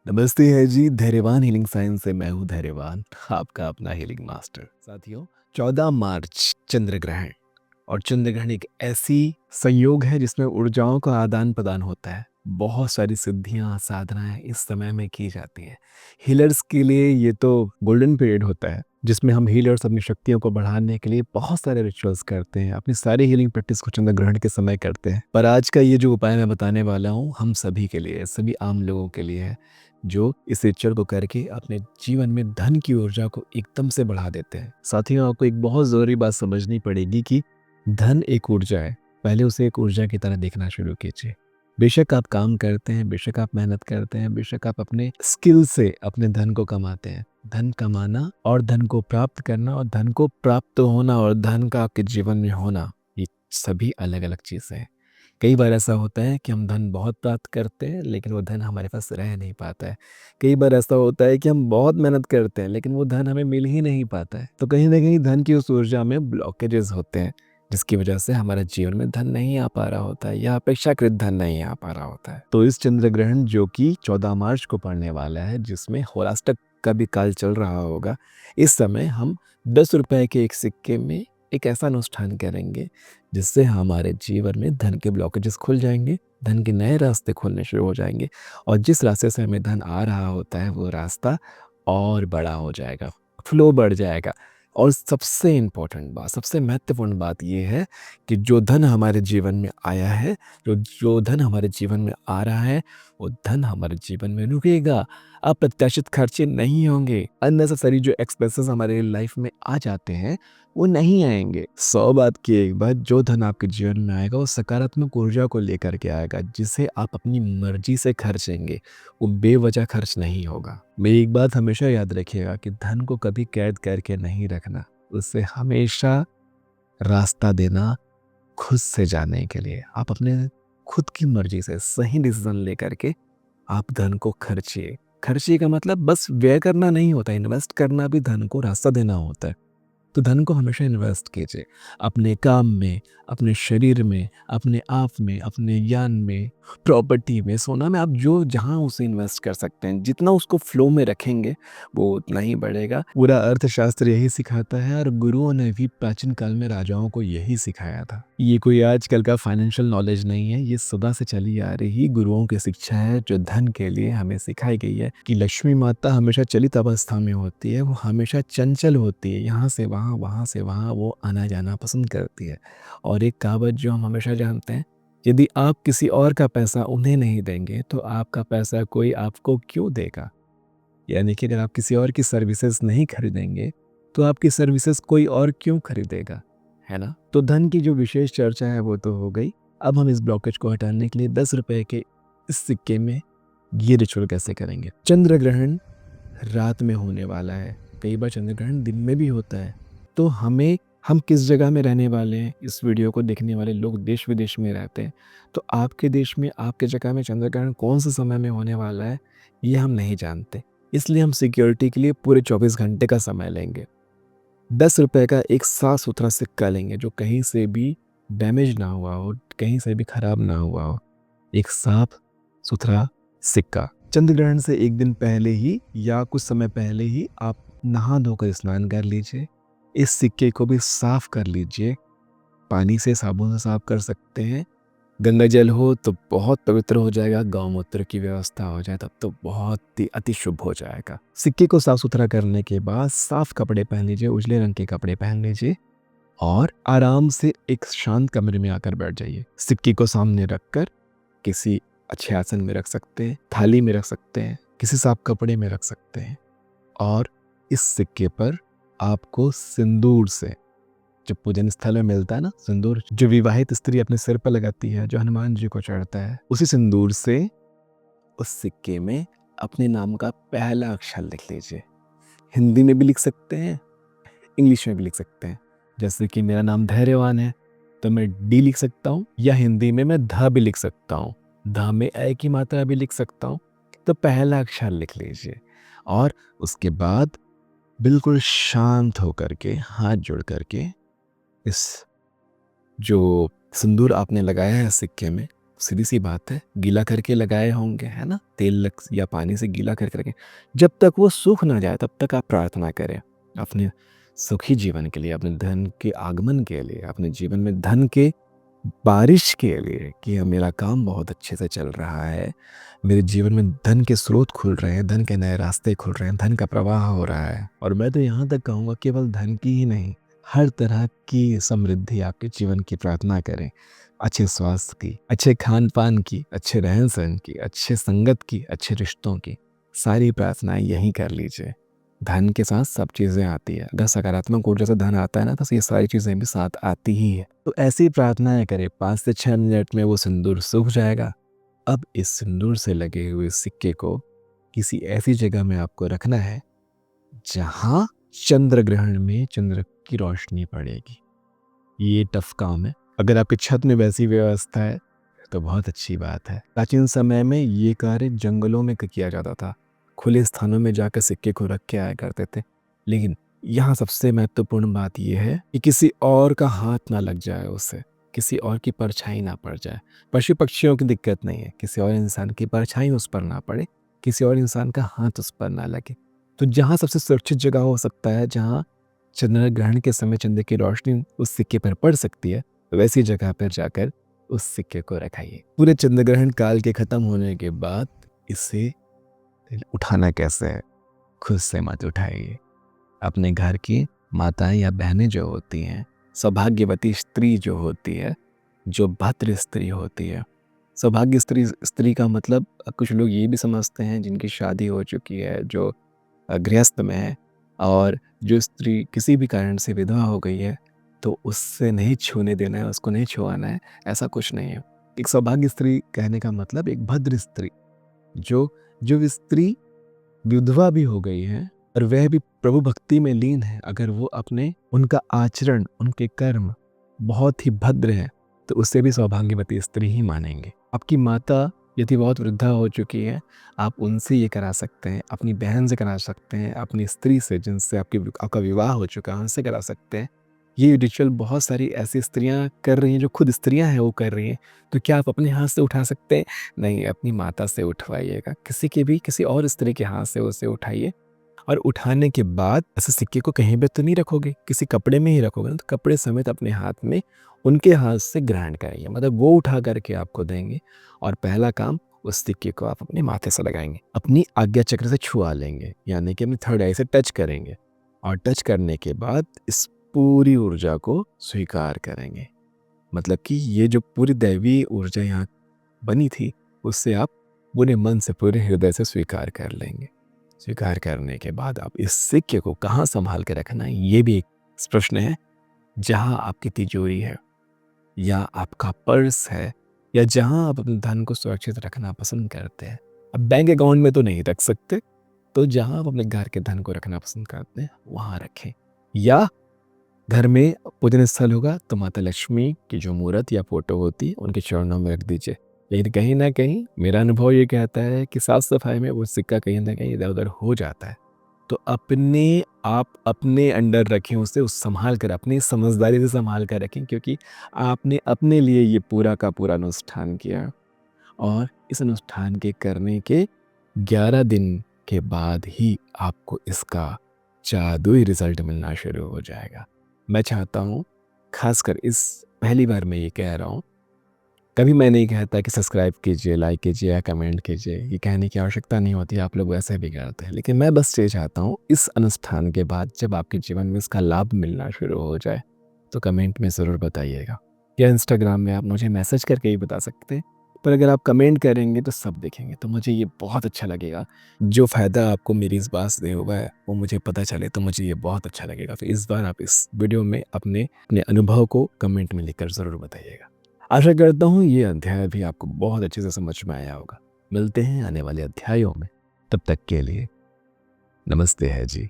नमस्ते है जी। धैर्यवान हीलिंग साइंस से मैं हूँ धैर्यवान, आपका अपना हीलिंग मास्टर। साथियों, 14 मार्च चंद्र ग्रहण। और चंद्र ग्रहण एक ऐसी संयोग है जिसमें ऊर्जाओं का आदान प्रदान होता है। बहुत सारी सिद्धियां साधनाएं इस समय में की जाती हैं। हीलर्स के लिए ये तो गोल्डन पीरियड होता है जिसमें हम हीलर्स अपनी शक्तियों को बढ़ाने के लिए बहुत सारे रिचुअल्स करते हैं, अपनी सारी हीलिंग प्रैक्टिस को चंद्र ग्रहण के समय करते हैं। पर आज का ये जो उपाय मैं बताने वाला हूँ हम सभी के लिए, सभी आम लोगों के लिए है, जो इस रिचुअल को करके अपने जीवन में धन की ऊर्जा को एकदम से बढ़ा देते हैं। साथियों, आपको एक बहुत ज़रूरी बात समझनी पड़ेगी कि धन एक ऊर्जा है। पहले उसे एक ऊर्जा की तरह देखना शुरू कीजिए। बेशक आप काम करते हैं, बेशक आप मेहनत करते हैं, बेशक आप अपने स्किल से अपने धन को कमाते हैं। धन कमाना और धन को प्राप्त करना और धन को प्राप्त होना और धन का आपके जीवन में होना, ये सभी अलग अलग चीज़ें हैं। कई बार ऐसा होता है कि हम धन बहुत प्राप्त करते हैं लेकिन वो धन हमारे पास रह नहीं पाता है। कई बार ऐसा होता है कि हम बहुत मेहनत करते हैं लेकिन वो धन हमें मिल ही नहीं पाता है। तो कहीं ना कहीं धन की उस ऊर्जा में ब्लॉकेजेस होते हैं जिसकी वजह से हमारे जीवन में धन नहीं आ पा रहा होता है या अपेक्षाकृत धन नहीं आ पा रहा होता है। तो इस चंद्र ग्रहण जो कि 14 मार्च को पड़ने वाला है, जिसमें होराष्टक का भी काल चल रहा होगा, इस समय हम 10 रुपए के एक सिक्के में एक ऐसा अनुष्ठान करेंगे जिससे हमारे जीवन में धन के ब्लॉकेजेस खुल जाएंगे, धन के नए रास्ते खुलने शुरू हो जाएंगे और जिस रास्ते से हमें धन आ रहा होता है वो रास्ता और बड़ा हो जाएगा, फ्लो बढ़ जाएगा। और सबसे इम्पोर्टेंट बात, सबसे महत्वपूर्ण बात ये है कि जो धन हमारे जीवन में आया है, जो जो धन हमारे जीवन में आ रहा है, वो धन हमारे जीवन में रुकेगा। अप्रत्याशित खर्चे नहीं होंगे, अननेसेसरी जो एक्सपेंसेस हमारे लाइफ में आ जाते हैं वो नहीं आएंगे। 100 बात की एक बात, जो धन आपके जीवन में आएगा वो सकारात्मक ऊर्जा को लेकर के आएगा जिसे आप अपनी मर्जी से खर्चेंगे, वो बेवजह खर्च नहीं होगा। मेरी एक बात हमेशा याद रखिएगा कि धन को कभी कैद करके नहीं रखना, उसे हमेशा रास्ता देना खुद से जाने के लिए। आप अपने खुद की मर्जी से सही डिसीजन लेकर के आप धन को खर्चिए। खर्चिए का मतलब बस व्यय करना नहीं होता, इन्वेस्ट करना भी धन को रास्ता देना होता है। तो धन को हमेशा इन्वेस्ट कीजिए, अपने काम में, अपने शरीर में, अपने आप में, अपने ज्ञान में, प्रॉपर्टी में, सोना में। आप जो जहाँ उसे इन्वेस्ट कर सकते हैं, जितना उसको फ्लो में रखेंगे वो उतना ही बढ़ेगा। पूरा अर्थशास्त्र यही सिखाता है और गुरुओं ने भी प्राचीन काल में राजाओं को यही सिखाया था। ये कोई आजकल का फाइनेंशियल नॉलेज नहीं है, ये सदा से चली आ रही गुरुओं की शिक्षा है जो धन के लिए हमें सिखाई गई है कि लक्ष्मी माता हमेशा चलित अवस्था में होती है, वो हमेशा चंचल होती है, यहाँ से वहाँ, वहाँ से वहाँ वो आना जाना पसंद करती है। और एक कहावत जो हम हमेशा जानते हैं, यदि आप किसी और का पैसा उन्हें नहीं देंगे तो आपका पैसा कोई आपको क्यों देगा। यानी कि अगर आप किसी और की सर्विसेज नहीं खरीदेंगे तो आपकी सर्विसेज कोई और क्यों खरीदेगा, है ना। तो धन की जो विशेष चर्चा है वो तो हो गई। अब हम इस ब्लॉकेज को हटाने के लिए 10 रुपए के इस सिक्के में ये रिचुअल कैसे करेंगे। चंद्र ग्रहण रात में होने वाला है, कई बार चंद्र ग्रहण दिन में भी होता है। तो हम किस जगह में रहने वाले हैं, इस वीडियो को देखने वाले लोग देश विदेश में रहते हैं, तो आपके देश में, आपके जगह में चंद्र ग्रहण कौन से समय में होने वाला है ये हम नहीं जानते। इसलिए हम सिक्योरिटी के लिए पूरे 24 घंटे का समय लेंगे। 10 रुपए का एक साफ सुथरा सिक्का लेंगे जो कहीं से भी डैमेज ना हुआ हो, कहीं से भी खराब ना हुआ हो। एक साफ सुथरा सिक्का। चंद्र ग्रहण से एक दिन पहले ही या कुछ समय पहले ही आप नहा धोकर स्नान कर लीजिए। इस सिक्के को भी साफ कर लीजिए, पानी से, साबुन से साफ कर सकते हैं। गंगा जल हो तो बहुत पवित्र हो जाएगा, गौमूत्र की व्यवस्था हो जाए तब तो बहुत ही अति शुभ हो जाएगा। सिक्के को साफ सुथरा करने के बाद साफ कपड़े पहन लीजिए, उजले रंग के कपड़े पहन लीजिए और आराम से एक शांत कमरे में आकर बैठ जाइए। सिक्के को सामने रखकर किसी अच्छे आसन में रख सकते हैं, थाली में रख सकते हैं, किसी साफ कपड़े में रख सकते हैं। और इस सिक्के पर आपको सिंदूर से, जो पूजन स्थल में मिलता है ना सिंदूर, जो विवाहित स्त्री अपने सिर पर लगाती है, जो हनुमान जी को चढ़ता है, उसी सिंदूर से उस सिक्के में अपने नाम का पहला अक्षर लिख लीजिए। हिंदी में भी लिख सकते हैं, इंग्लिश में भी लिख सकते हैं। जैसे कि मेरा नाम धैर्यवान है तो मैं डी लिख सकता हूँ, या हिंदी में मैं ध भी लिख सकता हूँ, ध में ए की मात्रा भी लिख सकता हूँ। तो पहला अक्षर लिख लीजिए और उसके बाद बिल्कुल शांत होकर के, हाथ जोड़ करके, इस जो सिंदूर आपने लगाया है सिक्के में, सीधी सी बात है, गीला करके लगाए होंगे, है ना, या पानी से गीला करके रखें। जब तक वो सूख ना जाए तब तक आप प्रार्थना करें अपने सुखी जीवन के लिए, अपने धन के आगमन के लिए, अपने जीवन में धन के बारिश के लिए, कि मेरा काम बहुत अच्छे से चल रहा है, मेरे जीवन में धन के स्रोत खुल रहे हैं, धन के नए रास्ते खुल रहे हैं, धन का प्रवाह हो रहा है। और मैं तो यहाँ तक कहूँगा, केवल धन की ही नहीं, हर तरह की समृद्धि आपके जीवन की प्रार्थना करें। अच्छे स्वास्थ्य की, अच्छे खान पान की, अच्छे रहन सहन की, अच्छे संगत की, अच्छे रिश्तों की, सारी प्रार्थनाएं यहीं कर लीजिए। धन के साथ सब चीज़ें आती है। अगर सकारात्मक ऊर्जा से धन आता है ना, तो ये सारी चीज़ें भी साथ आती ही है। तो ऐसी प्रार्थनाएं करें, 5 से 6 मिनट में वो सिंदूर सूख जाएगा। अब इस सिंदूर से लगे हुए सिक्के को किसी ऐसी जगह में आपको रखना है जहां चंद्र ग्रहण में चंद्र की रोशनी पड़ेगी। ये टफ काम है। अगर आपकी छत में वैसी व्यवस्था है तो बहुत अच्छी बात है। प्राचीन समय में ये कार्य जंगलों में किया जाता था, खुले स्थानों में जाकर सिक्के को रख के आया करते थे। लेकिन यहाँ सबसे महत्वपूर्ण बात यह है कि किसी और का हाथ ना लग जाए उससे, किसी और की परछाई ना पड़ जाए। पशु पक्षियों की दिक्कत नहीं है, किसी और इंसान की परछाई उस पर ना पड़े, किसी और इंसान का हाथ उस पर ना लगे। तो जहाँ सबसे सुरक्षित जगह हो सकता है, जहाँ चंद्र ग्रहण के समय चंद्र की रोशनी उस सिक्के पर पड़ सकती है, वैसी जगह पर जाकर उस सिक्के को रखाइए। पूरे चंद्र ग्रहण काल के खत्म होने के बाद इसे उठाना कैसे है, खुद से मत उठाइए। अपने घर की माताएं या बहनें जो होती हैं, सौभाग्यवती स्त्री जो होती है, जो भद्र स्त्री होती है। सौभाग्य स्त्री का मतलब कुछ लोग ये भी समझते हैं जिनकी शादी हो चुकी है, जो गृहस्थ में है, और जो स्त्री किसी भी कारण से विधवा हो गई है तो उससे नहीं छूने देना है, उसको नहीं छुआना है, ऐसा कुछ नहीं है। एक सौभाग्य स्त्री कहने का मतलब एक भद्र स्त्री, जो स्त्री विधवा भी हो गई है और वह भी प्रभु भक्ति में लीन है, अगर वो उनका आचरण, उनके कर्म बहुत ही भद्र है, तो उसे भी सौभाग्यवती स्त्री ही मानेंगे। आपकी माता यदि बहुत वृद्धा हो चुकी है, आप उनसे ये करा सकते हैं, अपनी बहन से करा सकते हैं, अपनी स्त्री से जिनसे आपका विवाह हो चुका है उनसे करा सकते हैं। ये रिचुअल बहुत सारी ऐसी स्त्रियां कर रही हैं, जो खुद स्त्रियां हैं वो कर रही हैं। तो क्या आप अपने हाथ से उठा सकते हैं? नहीं, अपनी माता से उठवाइएगा, किसी और स्त्री के हाथ से उसे उठाइए। और उठाने के बाद ऐसे सिक्के को कहीं पे तो नहीं रखोगे, किसी कपड़े में ही रखोगे ना, तो कपड़े समेत अपने हाथ में उनके हाथ से ग्रहण करिए, मतलब वो उठा करके आपको देंगे। और पहला काम, उस सिक्के को आप अपने माथे से लगाएंगे, अपनी आज्ञा चक्र से छुआ लेंगे, यानी कि अपनी थर्ड आई से टच करेंगे। और टच करने के बाद इस पूरी ऊर्जा को स्वीकार करेंगे। मतलब कि ये जो पूरी दैवी ऊर्जा यहाँ बनी थी, उससे आप पूरे मन से, पूरे हृदय से स्वीकार कर लेंगे। स्वीकार करने के बाद आप इस सिक्के को कहाँ संभाल के रखना है, ये भी एक प्रश्न है। जहाँ आपकी तिजोरी है, या आपका पर्स है, या जहाँ आप अपने धन को सुरक्षित रखना पसंद करते हैं। अब बैंक अकाउंट में तो नहीं रख सकते, तो जहाँ आप अपने घर के धन को रखना पसंद करते हैं वहाँ रखें। या घर में पूजन स्थल होगा तो माता लक्ष्मी की जो मूर्त या फोटो होती है उनके चरणों में रख दीजिए। लेकिन कहीं ना कहीं मेरा अनुभव ये कहता है कि साफ सफाई में वो सिक्का कहीं ना कहीं इधर उधर हो जाता है। तो आप अपने अंडर रखें उसे, उस संभाल कर, अपनी समझदारी से संभाल कर रखें, क्योंकि आपने अपने लिए ये पूरा का पूरा अनुष्ठान किया। और इस अनुष्ठान के करने के 11 दिन के बाद ही आपको इसका जादुई रिजल्ट मिलना शुरू हो जाएगा। मैं चाहता हूँ, खासकर इस पहली बार मैं ये कह रहा हूँ, कभी मैं नहीं कहता कि सब्सक्राइब कीजिए, लाइक कीजिए या कमेंट कीजिए, ये कहने की आवश्यकता नहीं होती, आप लोग वैसे भी करते हैं। लेकिन मैं बस ये चाहता हूँ, इस अनुष्ठान के बाद जब आपके जीवन में इसका लाभ मिलना शुरू हो जाए तो कमेंट में ज़रूर बताइएगा, या इंस्टाग्राम में आप मुझे मैसेज करके ही बता सकते हैं। पर अगर आप कमेंट करेंगे तो सब देखेंगे, तो मुझे ये बहुत अच्छा लगेगा। जो फ़ायदा आपको मेरी इस बात से हुआ है वो मुझे पता चले, तो मुझे ये बहुत अच्छा लगेगा। तो इस बार आप इस वीडियो में अपने अनुभव को कमेंट में लिखकर ज़रूर बताइएगा। आशा करता हूँ ये अध्याय भी आपको बहुत अच्छे से समझ में आया होगा। मिलते हैं आने वाले अध्यायों में, तब तक के लिए नमस्ते है जी।